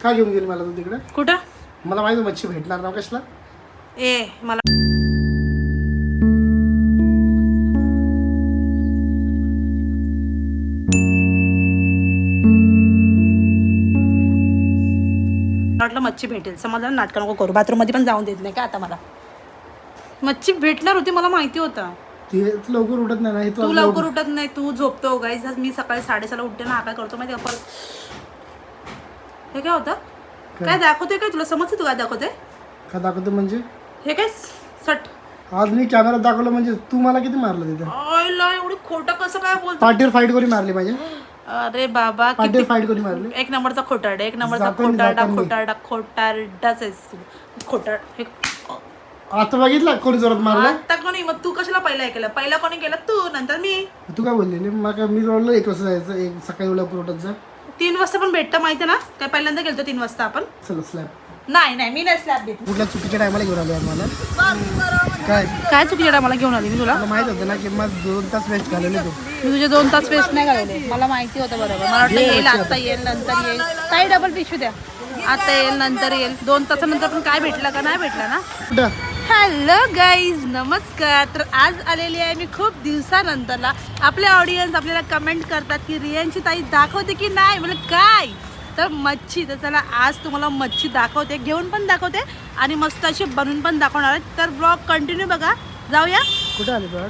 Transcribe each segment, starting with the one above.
का घेऊन गेली मला तू तिकडे? कुठं? मला माहिती मच्छी भेटणार ना कसला. मला वाटलं मच्छी भेटेल. समजलं, नाटक नको करू. बाथरूम मध्ये पण जाऊन देत नाही का आता मला. मच्छी भेटणार होती, मला माहिती होतं. ते लवकर उठत नाही ना. तू लवकर उठत नाही, तू झोपतो गाईज. मी सकाळी 6:30 उठते ना. काय करतो माहिती का? हे काय होतं? काय दाखवते? काय तुला समजते? तू काय दाखवते? का दाखवते म्हणजे? हे काय सट? आज मी कॅमेरा दाखवलं म्हणजे तू मला किती मारलं तिथे? आयला एवढी खोटं कसं काय बोलतो? पाठीवर फाईट करी मारली माझ्या. अरे बाबा, पाठीवर फाईट करी मारली. एक नंबरचा खोटारडा, एक नंबरचा खोटारडाच आहेस तू. खोटार हे आता बघितलं कोणी जोरात मारलं? आता कोणी? मग तू कशाला पहिला ऐकलं? पहिला कोणी केलं? तू, नंतर मी. तू काय बोललेली? मग मी रोडला 1 वाजता जायचं, एक सकाळी लवकर उठत जा. 3 वाजता पण भेटतं माहिती ना? काय पहिल्यांदा गेलतो 3 वाजता आपण? चल स्लॅब. नाही मी नाही स्लॅब देत. कुठल्या चुकीच्या टायमाला घेऊन आलो मला? काय चुकीच्या टायमाला घेऊन आली मी तुला? मला माहित होतं ना की मग 2 तास वेस्ट घालवले तू. मी तुझे 2 तास वेस्ट नाही घालवले. मला माहिती होतं बरोबर. मला वाटलं येईल, आता येईल, नंतर येईल. काही डबल पिशवी द्या. आता येईल, नंतर येईल. 2 तासानंतर पण काय भेटलं का? नाही भेटलं ना. कुठं? हॅलो गाईज, नमस्कार. तर आज आलेली आहे मी खूप दिवसानंतरला. आपले ऑडियन्स आपल्याला कमेंट करतात की रियांची ताई दाखवते की नाही. म्हणजे काय तर मच्छी. तर चला आज तुम्हाला मच्छी दाखवते, घेऊन पण दाखवते आणि मस्त अशी बनवून पण दाखवणार आहे. तर ब्लॉग कंटिन्यू बघा. जाऊया. कुठं आले बघ?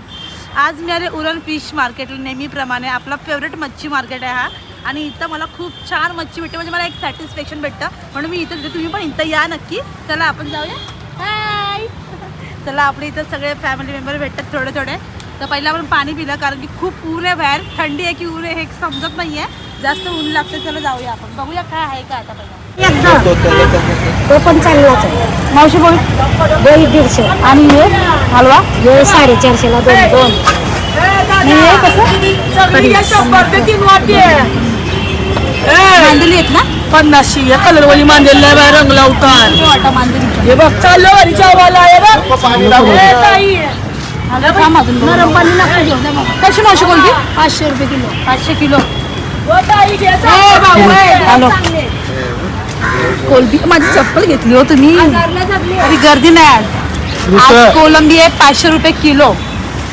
आज मी आले उरण फिश मार्केटला. नेहमीप्रमाणे आपला फेवरेट मच्छी मार्केट आहे हा. आणि इथं मला खूप छान मच्छी भेटते. म्हणजे मला एक सॅटिस्फॅक्शन भेटतं, म्हणून मी इथं. तुम्ही पण इथं या नक्की. चला आपण जाऊया. हाय. चला, आपले इथं सगळे फॅमिली मेंबर भेटतात थोडे थोडे. तर पहिलं आपण पाणी पिलं, कारण की खूप ऊन आहे बाहेर. थंडी आहे की ऊन आहे हे समजत नाही आहे. जास्त ऊन लागते. चला जाऊया आपण, बघूया काय आहे का. आता पहिला तो पण चांगलाच आहे. मावशी बोल. 150 आणि हे हलवा हे 450 ला 2. हे कसं मांदली आहेत ना? 50 या कलरवाली मांदेली आहे रंग लावतात. वाटा मांदली. हे बघ चाललो वरीच्या वाला आहे बघ. नरम पाणी लागतं घेऊन द्या मग. कशी मावशी कोणती? 500 रुपये किलो. 500 किलो. हो ताई घे जा. हॅलो. कोलंबी माझी चप्पल घेतली हो तुम्ही. अरे गर्दी नाही आज. कोलंबी आहे 500 रुपये किलो.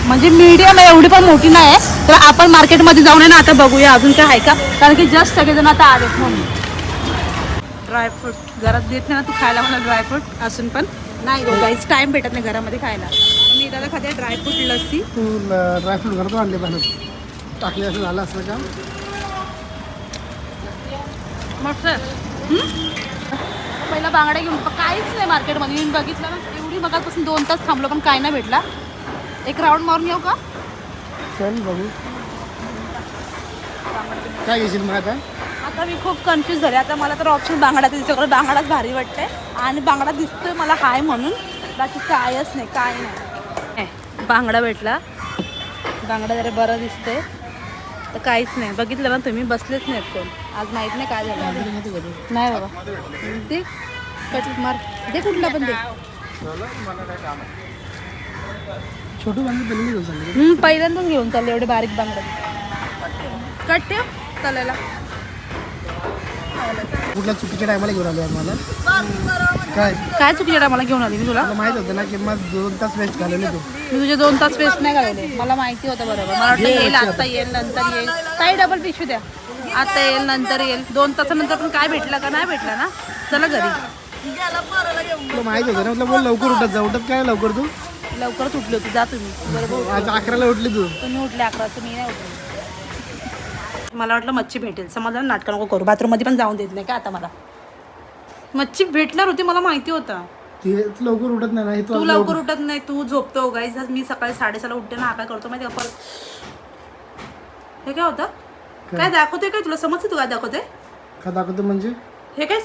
म्हणजे मीडियम आहे, एवढी पण मोठी नाही आहे. तर आपण मार्केटमध्ये जाऊन आहे ना, आता बघूया अजून काय आहे का. कारण की जस्ट सगळेजण आता आलेत म्हणून. ड्रायफ्रूट घरात देत नाही ना तू खायला मला. ड्रायफ्रूट असून पण नाही काहीच टाइम भेटत नाही घरामध्ये खायला. मी दादा खाते ड्रायफ्रूट लस्सी. तू ड्रायफ्रूट घरातून आणले पाहिजे. टाकले असं झालं असलं का? मस्त. पहिला बांगडा घेऊन काहीच नाही मार्केटमध्ये. मी बघितलं ना, एवढी मगापासून 2 तास थांबलो पण काय नाही भेटला. एक राऊंड मारून येऊ का? चल बघू. काय घेशील मग आता? आता मी खूप कन्फ्यूज झाले. आता मला तर ऑप्शन बांगडाचं दिसतं. बांगडाच भारी वाटतंय आणि बांगडा दिसतोय मला हाय म्हणून. बाकी कायच नाही, काय नाही. बांगडा भेटला. बांगडा जरा बरं दिसतंय. तर काहीच नाही. बघितलं ना तुम्ही, बसलेच नाहीत कोण. आज माहीत नाही काय झालं. नाही बाबा दे कट मार. दे कुठला पण दे. छोटू बांगडे पहिल्यांदा घेऊन चालले. पहिल्यांदाच घेऊन चालले एवढे बारीक बांगडा. कट ठेव चालायला. कुठल्या चुकीच्या टायमाला घेऊन आलो मला? काय चुकीच्या टायमाला घेऊन आली मी तुला? मला माहित होतं ना की मग 2 तास वेस्ट घालवले तू. मी तुझे 2 तास वेस्ट नाही घालवले. मला माहिती होतं बरोबर. मला वाटलं येईल, आता येईल, नंतर येईल. काही डबल पिशवी द्या. आता येईल, नंतर येईल. 2 तासानंतर पण काय भेटलं का? नाही भेटलं ना. चला घरी. तुला माहित होतं ना. म्हटलं बोल लवकर उठत जा. उठत काय लवकर तू? लवकरच उठली होती. जा तुम्ही. बरोबर आज 11ला उठली तू. तुम्ही उठले 11 मी नाही उठले. मला वाटलं मच्छी भेटेल. समजलं, नाटक नको करू. बाथरूम मध्ये पण जाऊन देत नाही का आता मला. मच्छी भेटणार होती, मला माहिती होतं. ते लवकर उठत नाही ना. तू लवकर उठत नाही, तू झोपतो गाईज. मी सकाळी 6:30 उठते ना. काय करतो माहिती का? हे काय होतं? काय दाखवते? काय तुला समजते? तू काय दाखवते? का दाखवते म्हणजे? हे काय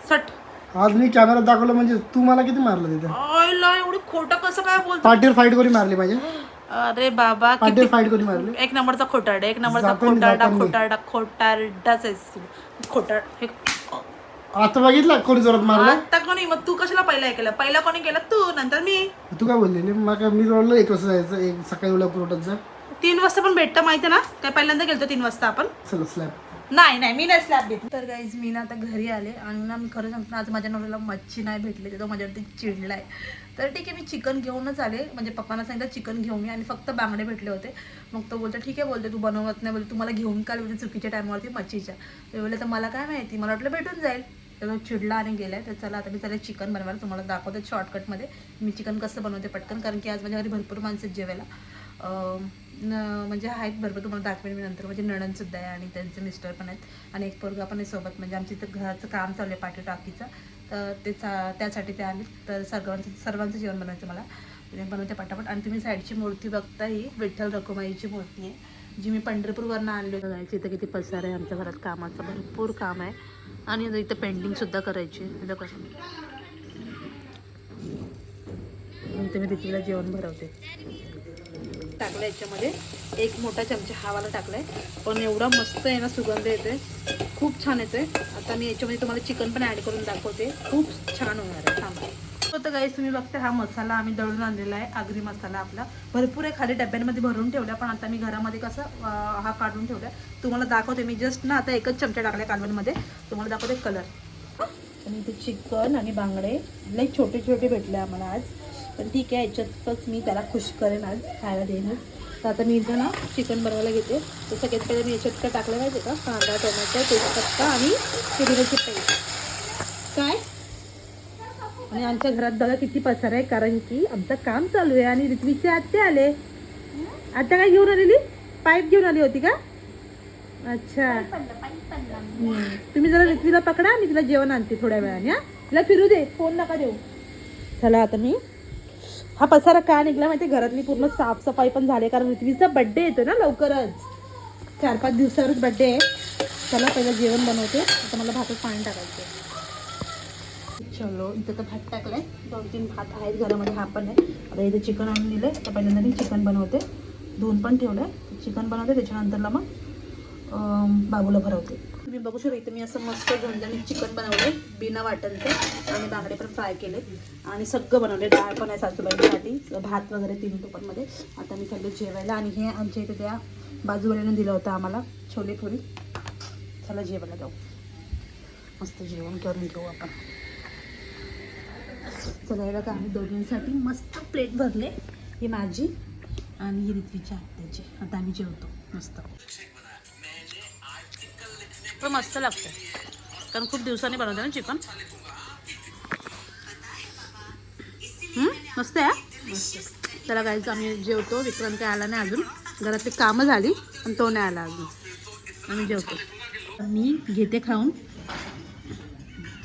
सट? आज मी कॅमेरा दाखवलं म्हणजे तू मला किती मारलं तिथे? आयला एवढी खोटं कसं काय बोलतो? पाठीवर फाईट करी मारली माझ्या. अरे बाबा, पाठीवर फाईट करी मारली. एक नंबरचा खोटारडा, एक नंबरचा खोटारडाच आहेस तू. खोटार हे आता बघितलं कोणी जोरात मारलं? आता कोणी? मग तू कशाला पहिला ऐकलं? पहिला कोणी केलं? तू, नंतर मी. तू काय बोललेली? मग मी रोडला 1 वाजता जायचं, एक सकाळी लवकर उठत जा. 3 वाजता पण भेटतं माहिती ना? काय पहिल्यांदा गेलतो 3 वाजता आपण? चल स्लॅब. नाही मी नाही स्लॅब घेतली. तर गाईज मी ना आता घरी आले आणि ना मी खरं सांगतो आज माझ्या नवऱ्याला मच्छी नाही भेटली तर तो माझ्यावरती चिडलाय. तर ठीक आहे मी चिकन घेऊनच आले, म्हणजे पप्पांना सांगितलं चिकन घेऊन मी आणि फक्त बांगडे भेटले होते. मग तो बोलतो ठीक आहे, बोलते तू बनवत नाही, बोलते तुम्हाला घेऊन काल बोलते चुकीच्या टायमावरती मच्छीच्या. ते बोलले तर मला काय माहिती, मला वाटलं भेटून जाईल. तर तो चिडला आणि गेलाय. तर चला आता मी चालेल चिकन बनवायला, तुम्हाला दाखवते शॉर्टकटमध्ये मी चिकन कसं बनवते पटकन, कारण की आज माझ्या घरी भरपूर माणसं जेवायला म्हणजे आहेत भरपूर, तुम्हाला दाखवेन मी नंतर. म्हणजे नणंदसुद्धा आहे आणि त्यांचे मिस्टर पण आहेत आणि एक पोरगा पण आहे सोबत. म्हणजे आमच्या इथं घराचं काम चालू आहे पाठी टाकीचं, तर त्यासाठी ते आले. तर सर्वांचं जेवण बनवायचं मला, बनवते पटापट. आणि तुम्ही साईडची मूर्ती बघता, ही विठ्ठल रखुमाईची मूर्ती आहे जी मी पंढरपूरवरनं आणली होती. इथं किती पसार आहे आमच्या घरात, कामाचं भरपूर काम आहे आणि इथं पेंटिंगसुद्धा करायची. इथं कसं मी तिथीला जेवण भरवते. टाकलं याच्यामध्ये एक मोठा चमचा हावाला टाकलाय, पण एवढा मस्त आहे ना, सुगंध येते, खूप छान येते. आता मी याच्यामध्ये तुम्हाला चिकन पण ॲड करून दाखवते, खूप छान होणार आहे. थांबा. तर गाईस तुम्ही बघता हा मसाला आम्ही दळून आणलेला आहे, आगरी मसाला आपला भरपूर आहे, खाली डब्यांमध्ये भरून ठेवला, पण आता मी घरामध्ये कसं हा काढून ठेवला तुम्हाला दाखवते. मी जस्ट ना आता एकच चमचा टाकला कालवणमध्ये, तुम्हाला दाखवते कलर. आणि इथे चिकन आणि बांगडे लई छोटे छोटे भेटले आम्हाला आज, पण ठीक आहे याच्यातच मी त्याला खुश करेन आज, खायला देईनच. तर आता मी इथं ना चिकन बनवायला घेते. तर सगळ्यात पहिले मी याच्यात काय टाकलं माहिती का, कांदा, टोमॅटो, तेजपत्ता आणि पुदिन्याची पेस्ट. काय आणि आमच्या घरात बघा किती पसार आहे, कारण की आमचं काम चालू आहे. आणि ऋत्वीचे आत्ते आले. आता काय घेऊन आलेली, पाईप घेऊन आली होती का? अच्छा, तुम्ही जरा ऋत्वीला पकडा, मी तिला जेवण आणते थोड्या वेळाने. हा तिला फिरू दे, फोन नका देऊ. चला आता मी हा पसारा का निघला माहिती, घरातली पूर्ण साफसफाई पण झाली, कारण ऋत्वीचा बड्डे येतो ना लवकरच, 4-5 दिवसावरच बड्डे आहे. चला पहिलं जेवण बनवते. आता मला भातात पाणी टाकायचं. चलो इथं तर भात टाकलाय, 2-3 भात आहेत घरामध्ये, हा पण आहे. आता इथे चिकन आणून दिलंय, तर पहिल्यांदा मी चिकन बनवते, धुवून पण ठेवलंय. चिकन बनवते, त्याच्यानंतरला मग बाबूला भरवते. तुम्ही बघू शकता इथे मी असं मस्त झणझणीत चिकन बनवले बिना वाटणचे, आणि बांगडे पण फ्राय केले आणि सगळं बनवले. डाळ पण आहे सासूबाईंसाठी, भात वगैरे 3 टोपांमध्ये. आता मी चालले जेवायला. आणि हे आमच्या इथे त्या बाजूवाल्यानं दिलं होतं आम्हाला छोले पुरी. चला जेवायला जाऊ, मस्त जेवण करून घेऊ आपण. चला का आम्ही दोघींसाठी मस्त प्लेट भरले, ही माझी आणि ही ऋत्वीच्या आत्याची. आता आम्ही जेवतो मस्त. पण मस्त लागतं, कारण खूप दिवसांनी बनवते ना चिकन. मस्त आहे. त्याला काहीच आम्ही जेवतो. विक्रम काय आला नाही अजून, घरातली कामं झाली पण तो नाही आला अजून. आम्ही जेवतो. मी घेते खाऊन.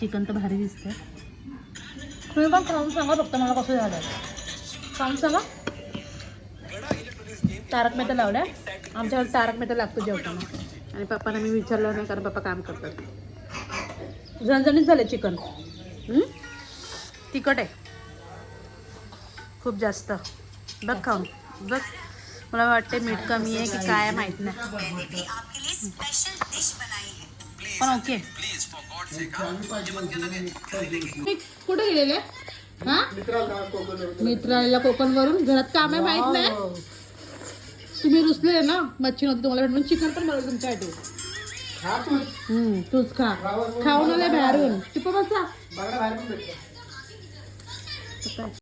चिकन तर भारी दिसतंय. तुम्ही पण खाऊन सांगा फक्त मला कसं झालं, खाऊन सांगा. तारक मेहता लावलाय आमच्याकडे, तारक मेहता लागतो जेवताना. आणि पप्पांना मी विचारलं नाही, कारण पप्पा काम करतात. झणझणीत झाले चिकन, तिखट आहे खूप जास्त. बघ खाऊन बघ, मला वाटते मीठ कमी आहे की काय माहीत नाही, पण ओके. कुठे गेलेले हा मित्राला कोकणवरून, घरात काम आहे माहीत नाही. तुम्ही रुसले ना, मच्छी नव्हती तुम्हाला भेटून, चिकन पण बनवलं तुमच्यासाठी. तूच खा, खाऊन आले बाहेरून. टिप बसा.